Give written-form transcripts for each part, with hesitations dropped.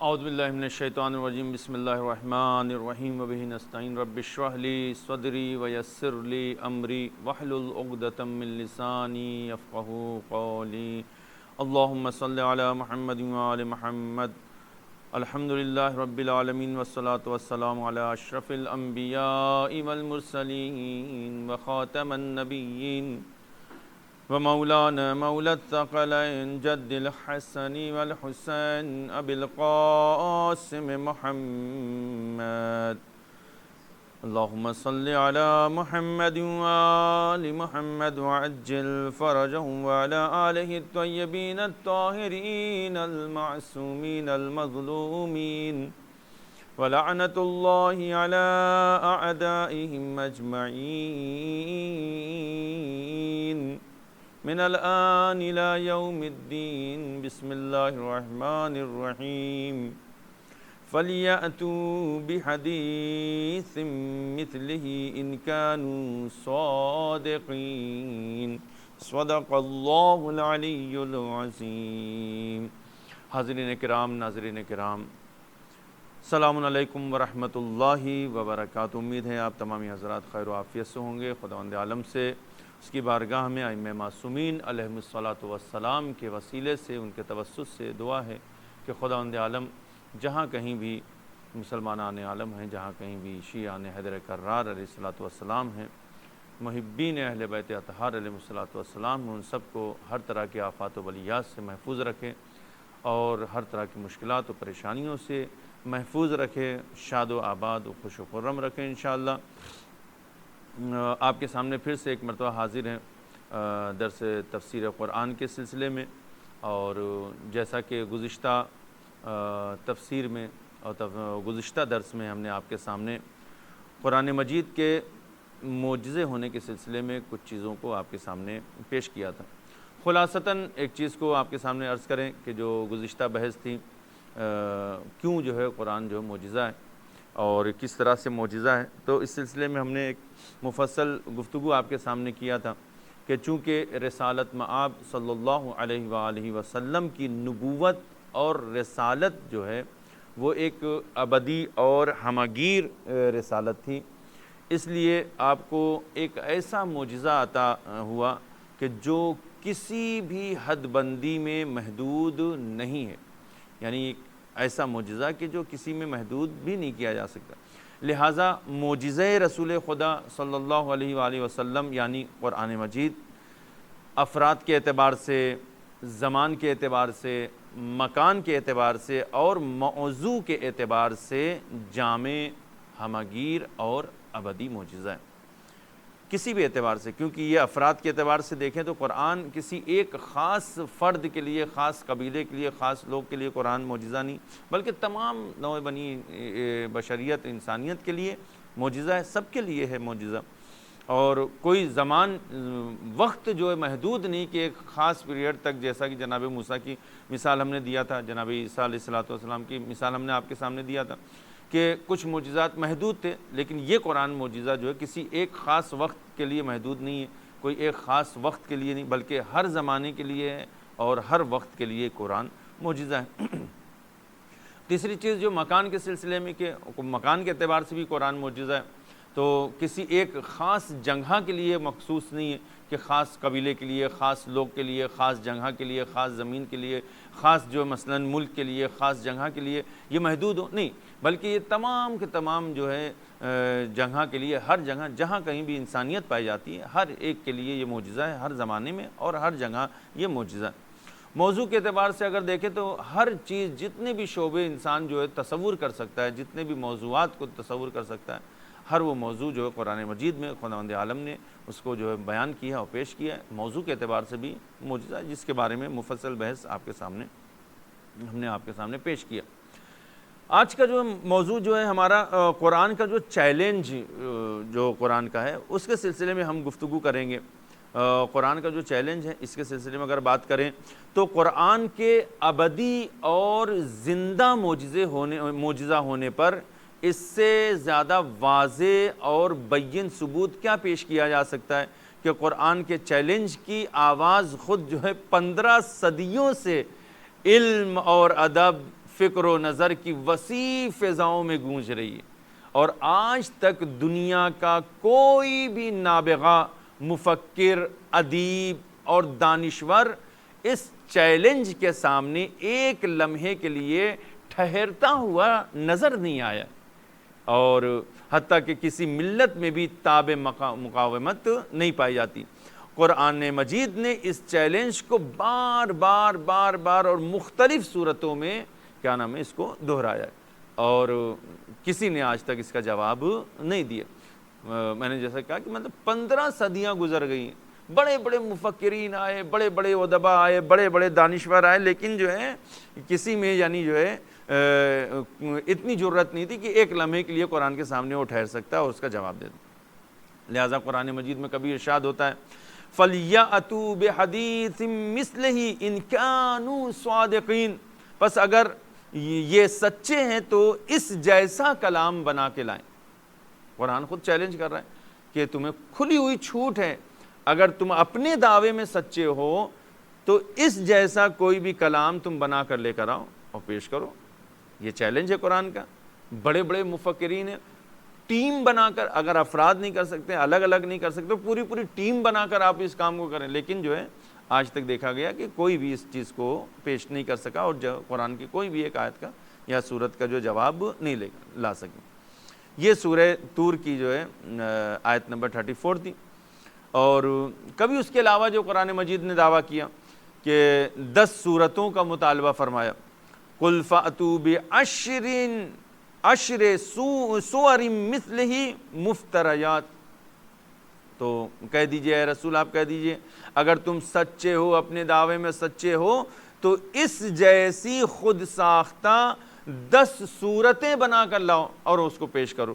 اعوذ باللہ من الشیطان الرجیم بسم اللہ الرحمن الرحیم وبہ نستعین رب اشرح لی صدری ویسر لی امری واحلل عقدۃ من لسانی یفقہوا قولی اللہم صل علی محمد وآل محمد الحمدللہ رب العالمین والصلاة والسلام علی اشرف الانبیاء والمرسلین وخاتم النبیین ومولانا مولا الثقلين جد الحسن والحسين أبي القاسم محمد اللهم صل على محمد وآل محمد وعجل فرجهم وعلى آله الطيبين الطاهرين المعصومين المظلومين ولعنة الله على أعدائهم أجمعين من الآن إلى يوم الدين بسم الله الرحمن الرحيم فليأتوا بحديث مثله إن كانوا صادقين صدق الله العلي العظيم۔ حاضرین کرام، ناظرین کرام، السلام علیکم ورحمۃ اللہ وبرکاتہ۔ امید ہے آپ تمامی حضرات خیر و عافیت سے ہوں گے۔ خداوند عالم سے، اس کی بارگاہ میں ائمہ معصومین علیہم الصلاۃ والسلام کے وسیلے سے، ان کے توسط سے دعا ہے کہ خداوند عالم جہاں کہیں بھی مسلمانان عالم ہیں، جہاں کہیں بھی شیعان حیدر کرار علیہ الصلاۃ والسلام ہیں، محبین اہل بیت اطہار علیہ الصلاۃ والسلام ہیں، ان سب کو ہر طرح کے آفات و بلیات سے محفوظ رکھیں اور ہر طرح کی مشکلات و پریشانیوں سے محفوظ رکھے، شاد و آباد و خوش و خرم رکھیں انشاءاللہ۔ آپ کے سامنے پھر سے ایک مرتبہ حاضر ہیں درس تفسیر قرآن کے سلسلے میں، اور جیسا کہ گزشتہ تفسیر میں اور گزشتہ درس میں ہم نے آپ کے سامنے قرآن مجید کے معجزے ہونے کے سلسلے میں کچھ چیزوں کو آپ کے سامنے پیش کیا تھا۔ خلاصتاً ایک چیز کو آپ کے سامنے عرض کریں کہ جو گزشتہ بحث تھی، کیوں جو ہے قرآن جو ہے معجزہ ہے اور کس طرح سے معجزہ ہے، تو اس سلسلے میں ہم نے ایک مفصل گفتگو آپ کے سامنے کیا تھا کہ چونکہ رسالت مآب صلی اللہ علیہ وآلہ وسلم کی نبوت اور رسالت جو ہے وہ ایک ابدی اور ہمگیر رسالت تھی، اس لیے آپ کو ایک ایسا معجزہ عطا ہوا کہ جو کسی بھی حد بندی میں محدود نہیں ہے، یعنی ایک ایسا معجزہ کہ جو کسی میں محدود بھی نہیں کیا جا سکتا۔ لہٰذا معجزہ رسول خدا صلی اللہ علیہ وآلہ وسلم یعنی قرآن مجید افراد کے اعتبار سے، زمان کے اعتبار سے، مکان کے اعتبار سے اور موضوع کے اعتبار سے جامع، ہمگیر اور ابدی معجزہ ہے، کسی بھی اعتبار سے، کیونکہ یہ افراد کے اعتبار سے دیکھیں تو قرآن کسی ایک خاص فرد کے لیے، خاص قبیلے کے لیے، خاص لوگ کے لیے قرآن معجزہ نہیں، بلکہ تمام نوع بنی بشریت، انسانیت کے لیے معجزہ ہے، سب کے لیے ہے معجزہ۔ اور کوئی زمان وقت جو ہے محدود نہیں کہ ایک خاص پیریڈ تک، جیسا کہ جناب موسیٰ کی مثال ہم نے دیا تھا، جناب عیسیٰ علیہ السلام کی مثال ہم نے آپ کے سامنے دیا تھا کہ کچھ معجزات محدود تھے، لیکن یہ قرآن معجزہ جو ہے کسی ایک خاص وقت کے لیے محدود نہیں ہے، کوئی ایک خاص وقت کے لیے نہیں، بلکہ ہر زمانے کے لیے ہے اور ہر وقت کے لیے قرآن معجزہ ہے۔ تیسری چیز جو مکان کے سلسلے میں، کہ مکان کے اعتبار سے بھی قرآن معجزہ ہے، تو کسی ایک خاص جگہ کے لیے مخصوص نہیں ہے کہ خاص قبیلے کے لیے، خاص لوگ کے لیے، خاص جگہ کے لیے، خاص زمین کے لیے، خاص جو مثلا ملک کے لیے، خاص جگہ کے لیے یہ محدود ہو، نہیں، بلکہ یہ تمام کے تمام جو ہے جگہ کے لیے، ہر جگہ جہاں کہیں بھی انسانیت پائی جاتی ہے، ہر ایک کے لیے یہ معجزہ ہے، ہر زمانے میں اور ہر جگہ یہ معجزہ ہے۔ موضوع کے اعتبار سے اگر دیکھیں تو ہر چیز، جتنے بھی شعبے انسان جو ہے تصور کر سکتا ہے، جتنے بھی موضوعات کو تصور کر سکتا ہے، ہر وہ موضوع جو ہے قرآن مجید میں خداوند عالم نے اس کو جو ہے بیان کیا اور پیش کیا ہے، موضوع کے اعتبار سے بھی معجزہ ہے، جس کے بارے میں مفصل بحث آپ کے سامنے ہم نے آپ کے سامنے پیش کیا۔ آج کا جو موضوع جو ہے ہمارا قرآن کا جو چیلنج جو قرآن کا ہے، اس کے سلسلے میں ہم گفتگو کریں گے۔ قرآن کا جو چیلنج ہے اس کے سلسلے میں اگر بات کریں تو قرآن کے ابدی اور زندہ معجزہ ہونے پر اس سے زیادہ واضح اور بین ثبوت کیا پیش کیا جا سکتا ہے کہ قرآن کے چیلنج کی آواز خود جو ہے 15 صدیوں سے علم اور ادب، فکر و نظر کی وسیع فضاؤں میں گونج رہی ہے، اور آج تک دنیا کا کوئی بھی نابغہ مفکر، ادیب اور دانشور اس چیلنج کے سامنے ایک لمحے کے لیے ٹھہرتا ہوا نظر نہیں آیا، اور حتیٰ کہ کسی ملت میں بھی تاب مقاومت نہیں پائی جاتی۔ قرآن مجید نے اس چیلنج کو بار بار اور مختلف صورتوں میں کیا نام ہے اس کو دہرایا، اور کسی نے آج تک اس کا جواب نہیں دیا۔ میں نے جیسا کہا کہ مطلب 15 صدیاں گزر گئی، بڑے بڑے مفکرین آئے، بڑے بڑے ادبا آئے، بڑے بڑے دانشور آئے، لیکن جو ہے کسی میں یعنی جو ہے اتنی جرت نہیں تھی کہ ایک لمحے کے لیے قرآن کے سامنے وہ ٹھہر سکتا ہے اور اس کا جواب دے دے۔ لہٰذا قرآن مجید میں کبھی ارشاد ہوتا ہے فَلْيَأْتُوا بِحَدِيثٍ مِثْلِهِ إِنْ كَانُوا صَادِقِينَ، پس اگر یہ سچے ہیں تو اس جیسا کلام بنا کے لائیں۔ قرآن خود چیلنج کر رہا ہے کہ تمہیں کھلی ہوئی چھوٹ ہے، اگر تم اپنے دعوے میں سچے ہو تو اس جیسا کوئی بھی کلام تم بنا کر لے کر آؤ اور پیش کرو۔ یہ چیلنج ہے قرآن کا۔ بڑے بڑے مفکرین ہیں، ٹیم بنا کر، اگر افراد نہیں کر سکتے، الگ الگ نہیں کر سکتے، پوری ٹیم بنا کر آپ اس کام کو کریں، لیکن جو ہے آج تک دیکھا گیا کہ کوئی بھی اس چیز کو پیش نہیں کر سکا، اور قرآن کی کوئی بھی ایک آیت کا یا سورت کا جو جواب نہیں لا سکے۔ یہ سورہ طور کی جو ہے آیت نمبر 34 تھی، اور کبھی اس کے علاوہ جو قرآن مجید نے دعویٰ کیا کہ 10 سورتوں کا مطالبہ فرمایا، قُلْ فَأْتُوا بِعَشْرِ سُوَرٍ مِثْلِهِ مُفْتَرَيَاتٍ، تو کہہ دیجئے اے رسول، آپ کہہ دیجئے اگر تم سچے ہو، اپنے دعوے میں سچے ہو، تو اس جیسی خود ساختہ 10 صورتیں بنا کر لاؤ اور اس کو پیش کرو۔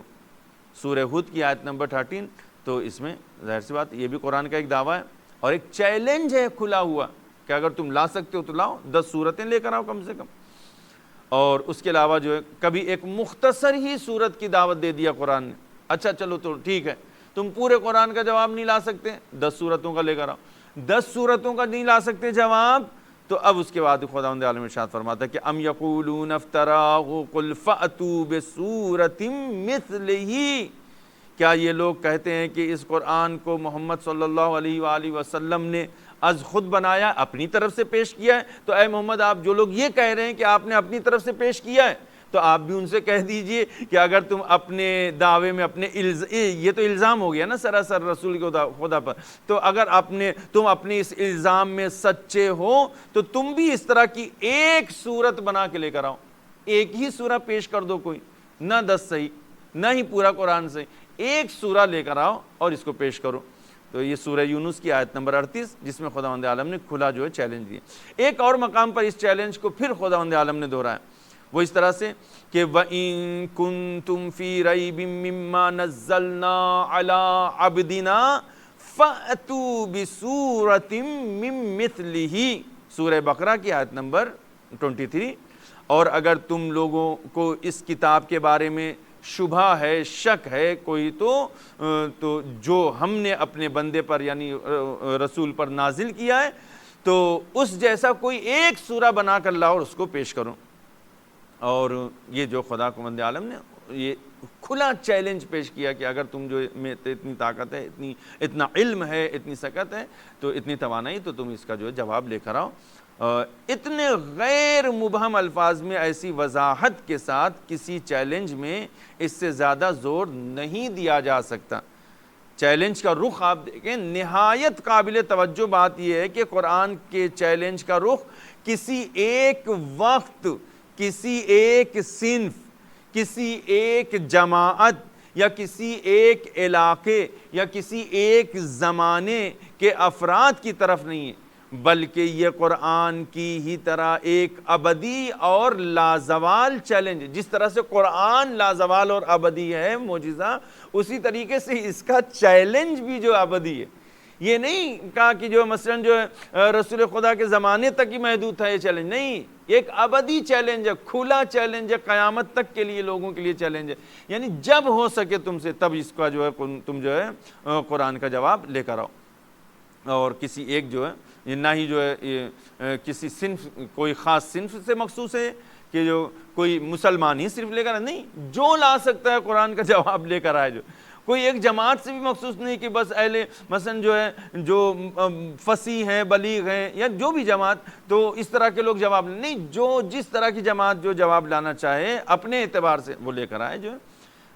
سورہ ہود کی آیت نمبر 13۔ تو اس میں ظاہر سی بات یہ بھی قرآن کا ایک دعویٰ ہے اور ایک چیلنج ہے کھلا ہوا کہ اگر تم لا سکتے ہو تو لاؤ، 10 صورتیں لے کر آؤ کم سے کم۔ اور اس کے علاوہ جو ہے کبھی ایک مختصر ہی صورت کی دعوت دے دیا قرآن نے، اچھا چلو تو ٹھیک ہے، تم پورے قرآن کا جواب نہیں لا سکتے، 10 صورتوں کا لے کر آؤ۔ 10 صورتوں کا نہیں لا سکتے جواب، تو اب اس کے بعد خداوند عالم ارشاد فرماتا ہے کہ ام یقولون افتراہ قل فأتوا بسورۃ مثلہ، کیا یہ لوگ کہتے ہیں کہ اس قرآن کو محمد صلی اللہ علیہ وآلہ وسلم نے از خود بنایا، اپنی طرف سے پیش کیا ہے؟ تو اے محمد، آپ جو لوگ یہ کہہ رہے ہیں کہ آپ نے اپنی طرف سے پیش کیا ہے، تو آپ بھی ان سے کہہ دیجئے کہ اگر تم اپنے دعوے میں اپنے یہ تو الزام ہو گیا نا سراسر رسول خدا پر، تو اگر تم اپنے اس الزام میں سچے ہو تو تم بھی اس طرح کی ایک صورت بنا کے لے کر آؤ، ایک ہی سورہ پیش کر دو، کوئی نہ 10 صحیح نہ ہی پورا قرآن صحیح، ایک سورہ لے کر آؤ اور اس کو پیش کرو۔ تو یہ سورہ یونس کی آیت نمبر 38، جس میں خداوند عالم نے کھلا جو ہے چیلنج دیا۔ ایک اور مقام پر اس چیلنج کو پھر خداوند عالم نے دہرایا، وہ اس طرح سے کہ وَإِن كُنتُمْ فِي رَيْبٍ مِّمَّا نَزَّلْنَا عَلَىٰ عَبْدِنَا فَأْتُوا بِسُورَةٍ مِّن مِّثْلِهِ، سورہ بقرہ کی آیت نمبر 23۔ اور اگر تم لوگوں کو اس کتاب کے بارے میں شبہ ہے، شک ہے کوئی، تو جو ہم نے اپنے بندے پر یعنی رسول پر نازل کیا ہے، تو اس جیسا کوئی ایک سورہ بنا کر لاؤ اور اس کو پیش کرو۔ اور یہ جو خدا کو بندے عالم نے یہ کھلا چیلنج پیش کیا کہ اگر تم جو میں اتنی طاقت ہے، اتنا علم ہے، اتنی سکت ہے، تو اتنی توانائی، تو تم اس کا جو ہے جواب لے کر آؤ۔ اتنے غیر مبہم الفاظ میں ایسی وضاحت کے ساتھ کسی چیلنج میں اس سے زیادہ زور نہیں دیا جا سکتا۔ چیلنج کا رخ آپ دیکھیں، نہایت قابل توجہ بات یہ ہے کہ قرآن کے چیلنج کا رخ کسی ایک وقت، کسی ایک صنف، کسی ایک جماعت یا کسی ایک علاقے یا کسی ایک زمانے کے افراد کی طرف نہیں ہے، بلکہ یہ قرآن کی ہی طرح ایک ابدی اور لازوال چیلنج، جس طرح سے قرآن لازوال اور ابدی ہے معجزہ، اسی طریقے سے اس کا چیلنج بھی جو ابدی ہے۔ یہ نہیں کہا کہ جو مثلاً جو رسول خدا کے زمانے تک ہی محدود تھا یہ چیلنج، نہیں، ایک ابدی چیلنج ہے، کھلا چیلنج ہے، قیامت تک کے لیے لوگوں کے لیے چیلنج ہے، یعنی جب ہو سکے تم سے تب اس کا جو ہے تم جو ہے قرآن کا جواب لے کر آؤ۔ اور کسی ایک جو ہے نہ ہی جو ہے کسی صنف، کوئی خاص صنف سے مخصوص ہے، کہ جو کوئی مسلمان ہی صرف لے کر آئے، نہیں، جو لا سکتا ہے قرآن کا جواب لے کر آئے. جو کوئی ایک جماعت سے بھی مخصوص نہیں کہ بس اہل مثلا جو ہے جو فصیح ہیں، بلیغ ہیں، یا جو بھی جماعت، تو اس طرح کے لوگ جواب نہیں، جو جس طرح کی جماعت جو جواب لانا چاہے اپنے اعتبار سے وہ لے کر آئے. جو ہے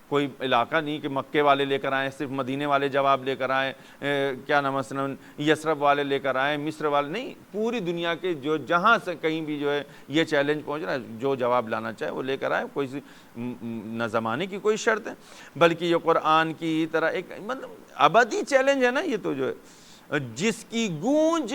کوئی علاقہ نہیں کہ مکے والے لے کر آئیں، صرف مدینے والے جواب لے کر آئیں، کیا نام مثلا یثرب والے لے کر آئیں، مصر والے نہیں، پوری دنیا کے جو جہاں سے کہیں بھی جو ہے یہ چیلنج پہنچ رہا ہے، جو جواب لانا چاہے وہ لے کر آئے. کوئی نہ زمانے کی کوئی شرط ہے، بلکہ یہ قرآن کی طرح ایک مطلب ابدی چیلنج ہے نا. یہ تو جو ہے جس کی گونج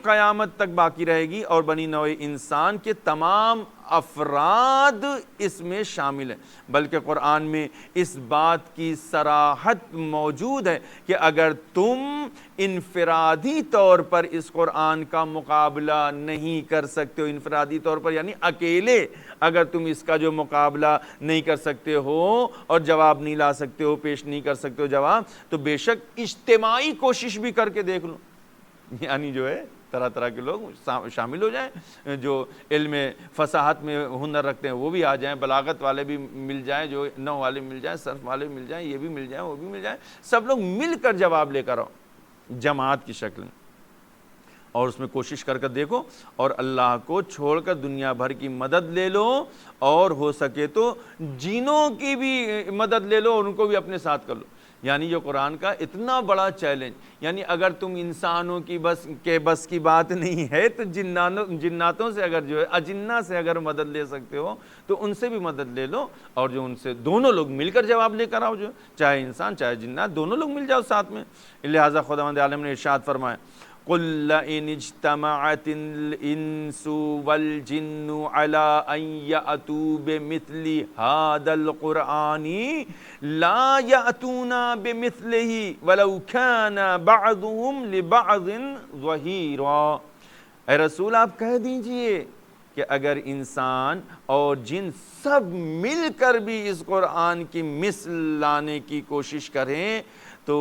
قیامت تک باقی رہے گی، اور بنی نوع انسان کے تمام افراد اس میں شامل ہیں. بلکہ قرآن میں اس بات کی صراحت موجود ہے کہ اگر تم انفرادی طور پر اس قرآن کا مقابلہ نہیں کر سکتے ہو، انفرادی طور پر یعنی اکیلے اگر تم اس کا جو مقابلہ نہیں کر سکتے ہو اور جواب نہیں لا سکتے ہو، پیش نہیں کر سکتے ہو جواب، تو بے شک اجتماعی کوشش بھی کر کے دیکھ لو. یعنی جو ہے طرح طرح کے لوگ شامل ہو جائیں، جو علم فصاحت میں ہنر رکھتے ہیں وہ بھی آ جائیں، بلاغت والے بھی مل جائیں، جو نحو والے مل جائیں، صرف والے مل جائیں، یہ بھی مل جائیں، وہ بھی مل جائیں، سب لوگ مل کر جواب لے کر آؤ جماعت کی شکل میں، اور اس میں کوشش کر دیکھو، اور اللہ کو چھوڑ کر دنیا بھر کی مدد لے لو، اور ہو سکے تو جنوں کی بھی مدد لے لو اور ان کو بھی اپنے ساتھ کر لو. یعنی جو قرآن کا اتنا بڑا چیلنج، یعنی اگر تم انسانوں کی بس کی بات نہیں ہے تو جناتوں سے اگر جو ہے اجنہ سے اگر مدد لے سکتے ہو تو ان سے بھی مدد لے لو، اور جو ان سے دونوں لوگ مل کر جواب لے کر آؤ، جو چاہے انسان چاہے جنات دونوں لوگ مل جاؤ ساتھ میں. لہٰذا خداوند عالم نے ارشاد فرمایا قُلْ لَئِنِ اجْتَمَعَتِ الْإِنسُ وَالْجِنُّ عَلَىٰ أَن يَأْتُوا بِمِثْلِ هَٰذَا الْقُرْآنِ لَا يَأْتُونَ بِمِثْلِهِ وَلَوْ كَانَ بَعْضُهُمْ لِبَعْضٍ ظَهِيرًا. اے رسول آپ کہہ دیجئے کہ اگر انسان اور جن سب مل کر بھی اس قرآن کی مثل لانے کی کوشش کریں تو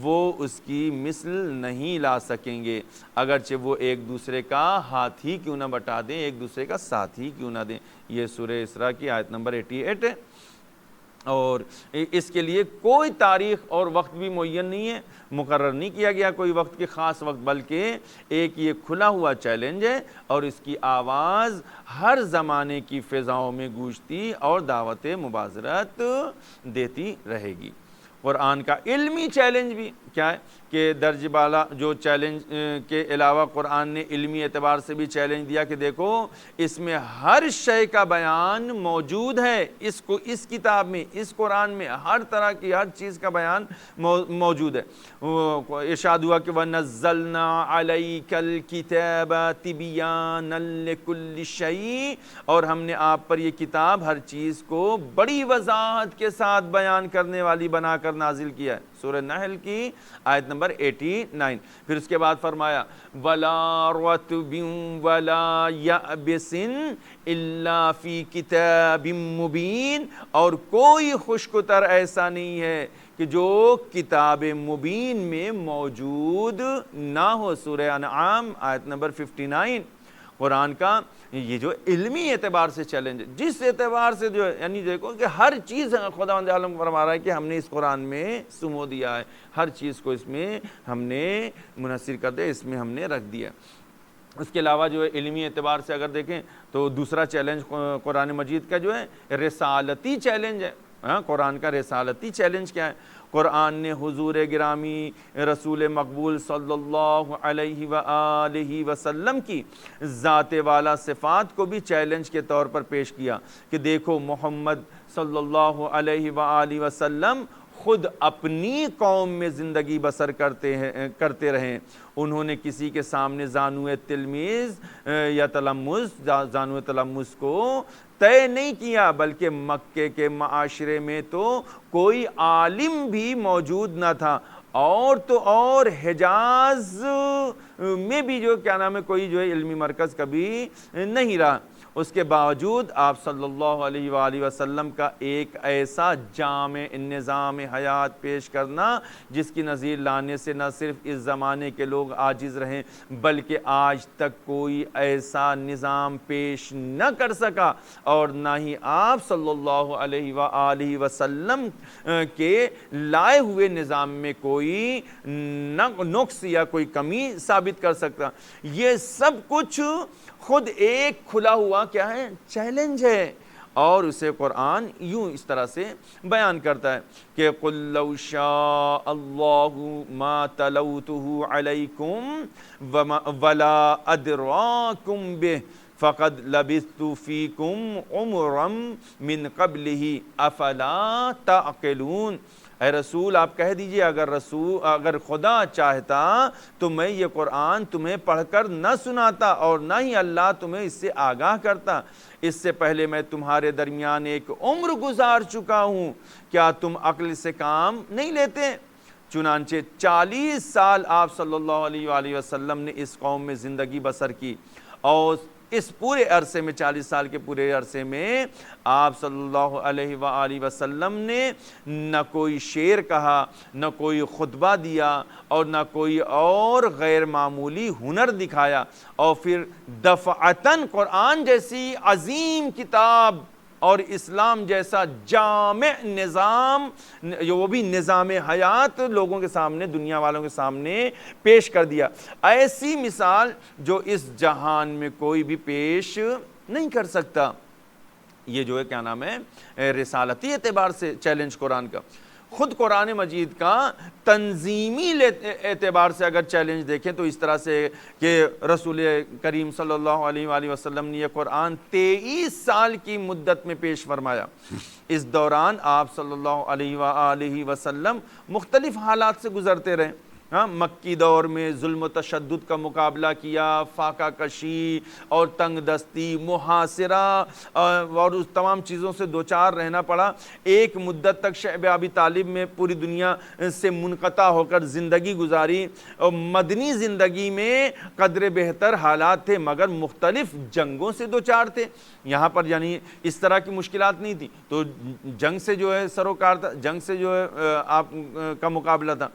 وہ اس کی مثل نہیں لا سکیں گے، اگرچہ وہ ایک دوسرے کا ہاتھ ہی کیوں نہ بٹا دیں، ایک دوسرے کا ساتھ ہی کیوں نہ دیں. یہ سورہ اسراء کی آیت نمبر 88 ہے، اور اس کے لیے کوئی تاریخ اور وقت بھی معین نہیں ہے، مقرر نہیں کیا گیا کوئی وقت کے خاص وقت، بلکہ ایک یہ کھلا ہوا چیلنج ہے، اور اس کی آواز ہر زمانے کی فضاؤں میں گونجتی اور دعوت مبازرت دیتی رہے گی. قرآن کا علمی چیلنج بھی کیا ہے کہ درج بالا جو چیلنج کے علاوہ قرآن نے علمی اعتبار سے بھی چیلنج دیا کہ دیکھو اس میں ہر شے کا بیان موجود ہے، اس کتاب میں، اس قرآن میں ہر طرح کی ہر چیز کا بیان موجود ہے. ارشاد ہوا کہ وَنَزَّلْنَا عَلَيْكَ الْكِتَابَ تِبْيَانًا لِكُلِّ شَيْءٍ، اور ہم نے آپ پر یہ کتاب ہر چیز کو بڑی وضاحت کے ساتھ بیان کرنے والی بنا کر نازل کیا ہے. سورہ نحل کی آیت نمبر 89. پھر اس کے بعد فرمایا وَلَا رَطْبٍ وَلَا يَأْبِسٍ إِلَّا فِي كِتَابٍ مُبِينٍ، اور کوئی خشک تر ایسا نہیں ہے کہ جو کتاب مبین میں موجود نہ ہو. سورہ انعام آیت نمبر 59. قرآن کا یہ جو علمی اعتبار سے چیلنج ہے، جس اعتبار سے جو ہے یعنی دیکھو کہ ہر چیز خداوند عالم فرما رہا ہے کہ ہم نے اس قرآن میں سمو دیا ہے، ہر چیز کو اس میں ہم نے منحصر کر دیا، اس میں ہم نے رکھ دیا. اس کے علاوہ جو ہے علمی اعتبار سے اگر دیکھیں تو دوسرا چیلنج قرآن مجید کا جو ہے رسالتی چیلنج ہے. قرآن کا رسالتی چیلنج کیا ہے؟ قرآن نے حضور گرامی رسول مقبول صلی اللہ علیہ وآلہ وسلم کی ذات والا صفات کو بھی چیلنج کے طور پر پیش کیا کہ دیکھو محمد صلی اللہ علیہ وآلہ وسلم خود اپنی قوم میں زندگی بسر کرتے رہیں، انہوں نے کسی کے سامنے زانو تلمیذ یا زانو تلمذ کو طے نہیں کیا، بلکہ مکے کے معاشرے میں تو کوئی عالم بھی موجود نہ تھا، اور تو اور حجاز میں بھی جو کیا نام ہے کوئی جو ہے علمی مرکز کبھی نہیں رہا، اس کے باوجود آپ صلی اللہ علیہ وآلہ وسلم کا ایک ایسا جامع نظام حیات پیش کرنا جس کی نظیر لانے سے نہ صرف اس زمانے کے لوگ عاجز رہیں بلکہ آج تک کوئی ایسا نظام پیش نہ کر سکا، اور نہ ہی آپ صلی اللہ علیہ وآلہ وسلم کے لائے ہوئے نظام میں کوئی نقص یا کوئی کمی ثابت کر سکتا۔ یہ سب کچھ خود ایک کھلا ہوا کیا ہے، چیلنج ہے، اور اسے قرآن یوں اس طرح سے بیان کرتا ہے کہ قُلْ لَوْ شَاءَ اللَّهُ مَا تَلَوْتُهُ عَلَيْكُمْ وَلَا أَدْرَاكُمْ بِهِ فَقَدْ لَبِثْتُ فِيكُمْ عُمُرًا مِّن قَبْلِهِ أَفَلَا تَعْقِلُونَ۔ اے رسول آپ کہہ دیجئے اگر خدا چاہتا تو میں یہ قرآن تمہیں پڑھ کر نہ سناتا اور نہ ہی اللہ تمہیں اس سے آگاہ کرتا، اس سے پہلے میں تمہارے درمیان ایک عمر گزار چکا ہوں، کیا تم عقل سے کام نہیں لیتے؟ چنانچہ 40 سال آپ صلی اللہ علیہ وآلہ وسلم نے اس قوم میں زندگی بسر کی، اور اس پورے عرصے میں 40 سال کے پورے عرصے میں آپ صلی اللہ علیہ وآلہ وسلم نے نہ کوئی شعر کہا، نہ کوئی خطبہ دیا، اور نہ کوئی اور غیر معمولی ہنر دکھایا، اور پھر دفعتاً قرآن جیسی عظیم کتاب اور اسلام جیسا جامع نظام، وہ بھی نظام حیات لوگوں کے سامنے، دنیا والوں کے سامنے پیش کر دیا۔ ایسی مثال جو اس جہان میں کوئی بھی پیش نہیں کر سکتا۔ یہ جو ہے کیا نام ہے، رسالتی اعتبار سے چیلنج قرآن کا۔ خود قرآن مجید کا تنظیمی اعتبار سے اگر چیلنج دیکھیں تو اس طرح سے کہ رسول کریم صلی اللہ علیہ وآلہ وسلم نے یہ قرآن 23 سال کی مدت میں پیش فرمایا۔ اس دوران آپ صلی اللہ علیہ وآلہ وسلم مختلف حالات سے گزرتے رہے۔ مکی دور میں ظلم و تشدد کا مقابلہ کیا، فاقہ کشی اور تنگ دستی، محاصرہ اور اس تمام چیزوں سے دوچار رہنا پڑا۔ ایک مدت تک شعب ابی طالب میں پوری دنیا سے منقطع ہو کر زندگی گزاری، اور مدنی زندگی میں قدر بہتر حالات تھے مگر مختلف جنگوں سے دوچار تھے۔ یہاں پر یعنی اس طرح کی مشکلات نہیں تھی تو جنگ سے جو ہے سروکار تھا، جنگ سے جو ہے آپ کا مقابلہ تھا۔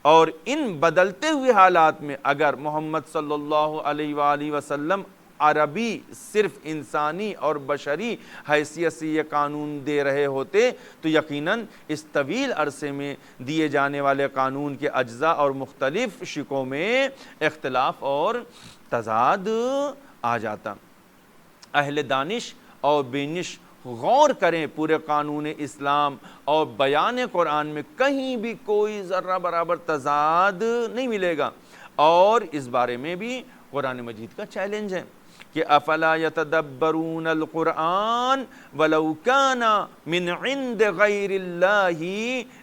اور ان بدلتے ہوئے حالات میں اگر محمد صلی اللہ علیہ وآلہ وسلم عربی صرف انسانی اور بشری حیثیت سے یہ قانون دے رہے ہوتے تو یقیناً اس طویل عرصے میں دیے جانے والے قانون کے اجزاء اور مختلف شکوں میں اختلاف اور تضاد آ جاتا۔ اہل دانش اور بینش غور کریں پورے قانون اسلام اور بیان قرآن میں کہیں بھی کوئی ذرہ برابر تضاد نہیں ملے گا، اور اس بارے میں بھی قرآن مجید کا چیلنج ہے کہ افلا یتدبرون القرآن ولو کان من عند غیر اللہ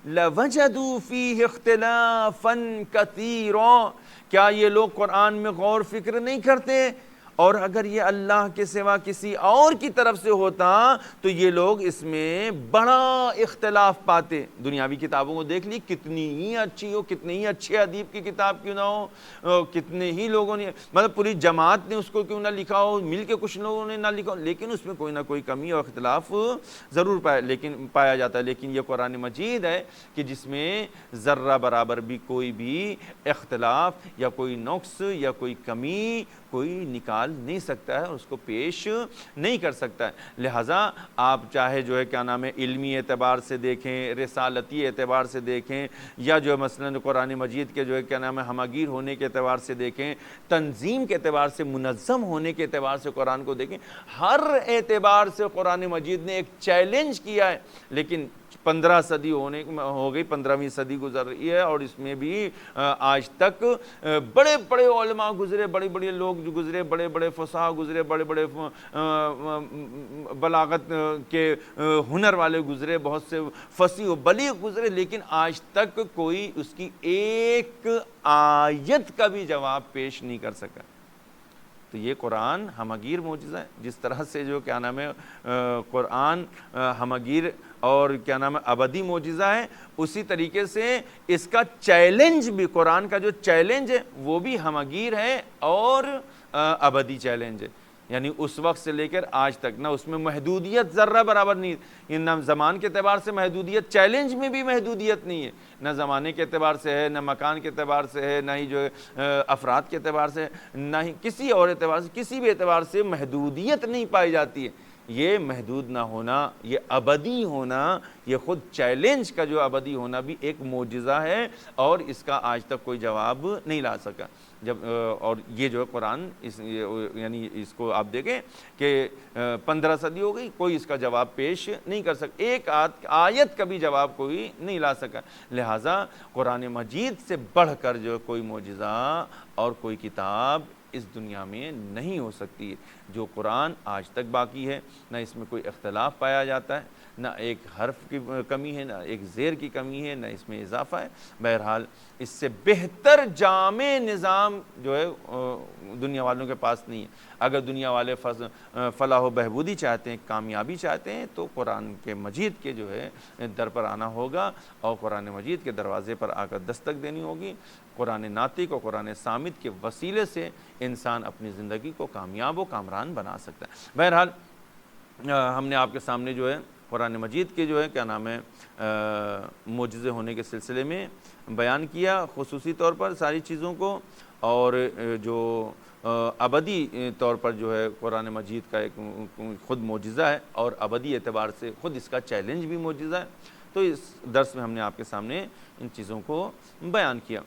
لوجدوا فیہ اختلافا کثیرا۔ کیا یہ لوگ قرآن میں غور فکر نہیں کرتے؟ اور اگر یہ اللہ کے سوا کسی اور کی طرف سے ہوتا تو یہ لوگ اس میں بڑا اختلاف پاتے۔ دنیاوی کتابوں کو دیکھ لی، کتنی ہی اچھی ہو، کتنے ہی اچھے ادیب کی کتاب کیوں نہ ہو، کتنے ہی لوگوں نے مطلب پوری جماعت نے اس کو کیوں نہ لکھا ہو، مل کے کچھ لوگوں نے نہ لکھا ہو، لیکن اس میں کوئی نہ کوئی کمی اور اختلاف ضرور پایا جاتا ہے۔ لیکن یہ قرآن مجید ہے کہ جس میں ذرہ برابر بھی کوئی بھی اختلاف یا کوئی نقص یا کوئی کمی کوئی نکال نہیں سکتا ہے اور اس کو پیش نہیں کر سکتا ہے۔ لہٰذا آپ چاہے جو ہے کیا نام ہے علمی اعتبار سے دیکھیں، رسالتی اعتبار سے دیکھیں، یا جو ہے مثلاً قرآن مجید کے جو ہے کیا نام ہے ہمگیر ہونے کے اعتبار سے دیکھیں، تنظیم کے اعتبار سے، منظم ہونے کے اعتبار سے قرآن کو دیکھیں، ہر اعتبار سے قرآن مجید نے ایک چیلنج کیا ہے۔ لیکن 15 صدی ہو گئی، 15ویں صدی گزر رہی ہے، اور اس میں بھی آج تک بڑے بڑے علماء گزرے، بڑے بڑے لوگ گزرے، بڑے بڑے فصاح گزرے، بڑے بڑے بلاغت کے ہنر والے گزرے، بہت سے فصیح و بلیغ گزرے، لیکن آج تک کوئی اس کی ایک آیت کا بھی جواب پیش نہیں کر سکا۔ تو یہ قرآن ہمگیر معجزہ ہے. جس طرح سے جو کیا نام ہے قرآن ہمگیر اور کیا نام ہے ابدی معجزہ ہے، اسی طریقے سے اس کا چیلنج بھی، قرآن کا جو چیلنج ہے وہ بھی ہمگیر ہے اور ابدی چیلنج ہے. یعنی اس وقت سے لے کر آج تک نہ اس میں محدودیت ذرہ برابر نہیں، نہ زمان کے اعتبار سے محدودیت، چیلنج میں بھی محدودیت نہیں ہے، نہ زمانے کے اعتبار سے ہے، نہ مکان کے اعتبار سے ہے، نہ ہی جو افراد کے اعتبار سے، نہ ہی کسی اور اعتبار سے، کسی بھی اعتبار سے محدودیت نہیں پائی جاتی ہے. یہ محدود نہ ہونا، یہ ابدی ہونا، یہ خود چیلنج کا جو ابدی ہونا بھی ایک معجزہ ہے، اور اس کا آج تک کوئی جواب نہیں لا سکا. اور یہ جو ہے قرآن یعنی اس کو آپ دیکھیں کہ 15 صدی ہو گئی، کوئی اس کا جواب پیش نہیں کر سکا، ایک آیت کا بھی جواب کوئی نہیں لا سکا. لہٰذا قرآن مجید سے بڑھ کر جو کوئی معجزہ اور کوئی کتاب اس دنیا میں نہیں ہو سکتی. جو قرآن آج تک باقی ہے، نہ اس میں کوئی اختلاف پایا جاتا ہے، نہ ایک حرف کی کمی ہے، نہ ایک زیر کی کمی ہے، نہ اس میں اضافہ ہے. بہرحال اس سے بہتر جامع نظام جو ہے دنیا والوں کے پاس نہیں ہے. اگر دنیا والے فلاح و بہبودی چاہتے ہیں، کامیابی چاہتے ہیں، تو قرآن کے مجید کے جو ہے در پر آنا ہوگا، اور قرآن مجید کے دروازے پر آ کر دستک دینی ہوگی. قرآن ناطق اور قرآن صامت کے وسیلے سے انسان اپنی زندگی کو کامیاب و کامران بنا سکتا ہے. بہرحال ہم نے آپ کے سامنے جو ہے قرآن مجید کے جو ہے کیا نام ہے معجزے ہونے کے سلسلے میں بیان کیا، خصوصی طور پر ساری چیزوں کو، اور جو ابدی طور پر جو ہے قرآن مجید کا ایک خود معجزہ ہے، اور ابدی اعتبار سے خود اس کا چیلنج بھی معجزہ ہے. تو اس درس میں ہم نے آپ کے سامنے ان چیزوں کو بیان کیا.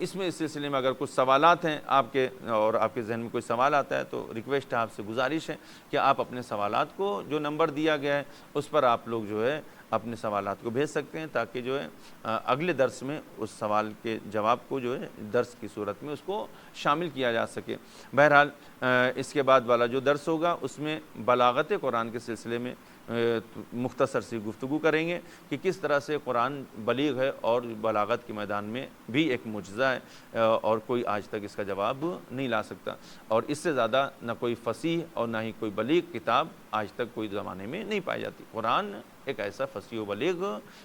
اس میں اس سلسلے میں اگر کچھ سوالات ہیں آپ کے، اور آپ کے ذہن میں کوئی سوال آتا ہے، تو ریکویسٹ ہے آپ سے، گزارش ہے کہ آپ اپنے سوالات کو، جو نمبر دیا گیا ہے اس پر آپ لوگ جو ہے اپنے سوالات کو بھیج سکتے ہیں، تاکہ جو ہے اگلے درس میں اس سوال کے جواب کو جو ہے درس کی صورت میں اس کو شامل کیا جا سکے. بہرحال اس کے بعد والا جو درس ہوگا اس میں بلاغت قرآن کے سلسلے میں مختصر سی گفتگو کریں گے کہ کس طرح سے قرآن بلیغ ہے، اور بلاغت کے میدان میں بھی ایک معجزہ ہے، اور کوئی آج تک اس کا جواب نہیں لا سکتا. اور اس سے زیادہ نہ کوئی فصیح اور نہ ہی کوئی بلیغ کتاب آج تک کوئی زمانے میں نہیں پائی جاتی. قرآن ایک ایسا فصیح و بلیغ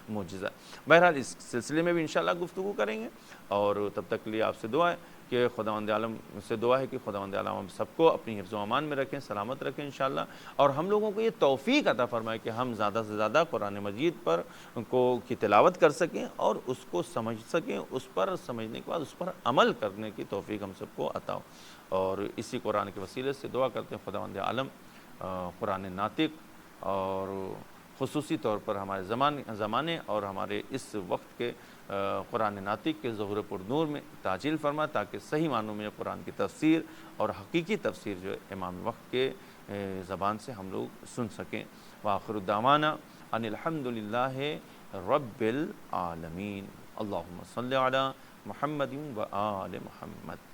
معجزہ. بہرحال اس سلسلے میں بھی انشاءاللہ گفتگو کریں گے، اور تب تک کے لیے آپ سے دعا ہے کہ خداوند عالم سے دعا ہے کہ خداوند عالم ہم سب کو اپنی حفظ و امان میں رکھیں، سلامت رکھیں انشاءاللہ، اور ہم لوگوں کو یہ توفیق عطا فرمائے کہ ہم زیادہ سے زیادہ قرآن مجید پر کی تلاوت کر سکیں، اور اس کو سمجھ سکیں، اس پر سمجھنے کے بعد اس پر عمل کرنے کی توفیق ہم سب کو عطا ہو. اور اسی قرآن کے وسیلے سے دعا کرتے ہیں خداوند عالم قرآن ناطق اور خصوصی طور پر ہمارے زمانے اور ہمارے اس وقت کے قرآن ناطق کے ظہور پر نور میں تعجیل فرما، تاکہ صحیح معنوں میں قرآن کی تفسیر اور حقیقی تفسیر جو ہے امام وقت کے زبان سے ہم لوگ سن سکیں. وآخر دعوانا ان الحمد للہ رب العالمین. اللہم صلی علی محمد و آل محمد.